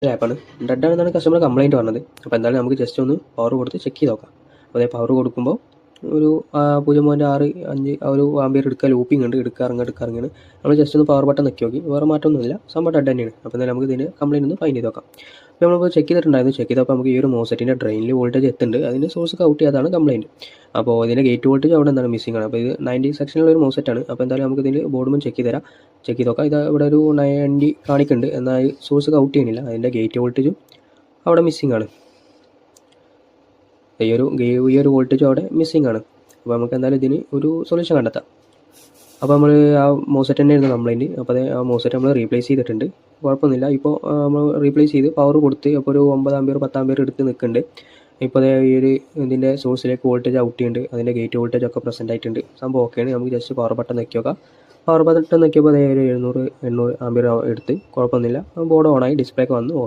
ആപ്പാണ്. ഡെഡ് ആണെന്നാണ് customer complaint പറഞ്ഞത്. അപ്പോൾ എന്തായാലും നമുക്ക് ജസ്റ്റ് ഒന്ന് പവർ കൊടുത്ത് ചെക്ക് ചെയ്ത് നോക്കാം. അപ്പോൾ അതേ പവർ കൊടുക്കുമ്പോൾ ഒരു 0.65 ആ ഒരു ആമ്പിയർ എടുക്കുക, ലൂപ്പിംഗ് ഉണ്ട്, എടുക്കുക ഇറങ്ങുകയാണ്. നമ്മൾ ജസ്റ്റ് ഒന്ന് പവർ ബട്ടൺ നെക്കി നോക്കി, വേറെ മാറ്റമൊന്നുമില്ല, സംഭവം ഡെഡ് തന്നെയാണ്. അപ്പോൾ എന്തായാലും നമുക്ക് ഇതിന് കംപ്ലയിൻറ്റ് ഒന്ന് ഫൈൻഡ് ചെയ്ത് നോക്കാം. അപ്പോൾ നമ്മളിപ്പോൾ ചെക്ക് ചെയ്തിട്ടുണ്ടായിരുന്നു. ചെക്ക് ചെയ്തപ്പോൾ നമുക്ക് ഈ ഒരു മോസറ്റിൻ്റെ ഡ്രെയിനിൽ വോൾട്ടേജ് എത്തുന്നുണ്ട്, അതിന് സോഴ്സ് ഔട്ട് ചെയ്യാതാണ് കംപ്ലയിൻറ്റ്. അപ്പോൾ ഇതിൻ്റെ ഗേറ്റ് വോൾട്ടേജ് അവിടെ എന്താണ് മിസ്സിംഗ് ആണ്. അപ്പോൾ ഇത് 90 സെക്ഷനിലുള്ള ഒരു മോസറ്റാണ്. അപ്പോൾ എന്തായാലും നമുക്ക് ഇതിൽ ബോർഡും ചെക്ക് ചെയ്ത് തരാം. ചെക്ക് ചെയ്ത് നോക്കാം. ഇത് ഇവിടെ ഒരു 90 കാണിക്കുന്നുണ്ട്, എന്നാൽ സോഴ്സ് ഔട്ട് ചെയ്യുന്നില്ല. അതിൻ്റെ ഗേറ്റ് വോൾട്ടേജും അവിടെ മിസ്സിംഗ് ആണ്. ഈ ഒരു വോൾട്ടേജും അവിടെ മിസ്സിംഗ് ആണ്. അപ്പോൾ നമുക്ക് എന്തായാലും ഇതിന് ഒരു സൊല്യൂഷൻ കണ്ടെത്താം. അപ്പോൾ നമ്മൾ ആ മോസറ്റ് തന്നെയായിരുന്നു കംപ്ലയിൻറ്റ്. അപ്പോൾ അത് ആ മോസറ്റ് നമ്മൾ റീപ്ലേസ് ചെയ്തിട്ടുണ്ട്, കുഴപ്പമൊന്നുമില്ല. ഇപ്പോൾ നമ്മൾ റീപ്ലേസ് ചെയ്ത് പവർ കൊടുത്ത് അപ്പോൾ ഒരു 9 ആമ്പിയർ 10 ആമ്പിയർ എടുത്ത് നിൽക്കുന്നുണ്ട്. ഇപ്പോൾ അതേ ഈ ഒരു ഇതിൻ്റെ സോഴ്സിലേക്ക് വോൾട്ടേജ് ഔട്ട് ചെയ്യുന്നുണ്ട്, അതിൻ്റെ ഗേറ്റ് വോൾട്ടേജ് ഒക്കെ പ്രസൻറ്റ് ആയിട്ടുണ്ട്. സംഭവം ഓക്കെയാണ്. നമുക്ക് ജസ്റ്റ് പവർ ബട്ടൺ നെക്കി നോക്കാം. പവർ ബട്ടൺ നെക്കിയപ്പോൾ അതേ ഒരു 800 ആമ്പിയർ എടുത്ത്, കുഴപ്പമൊന്നുമില്ല. ബോർഡ് ഓണായി, ഡിസ്പ്ലേക്ക് വന്നു, ഓക്കെ.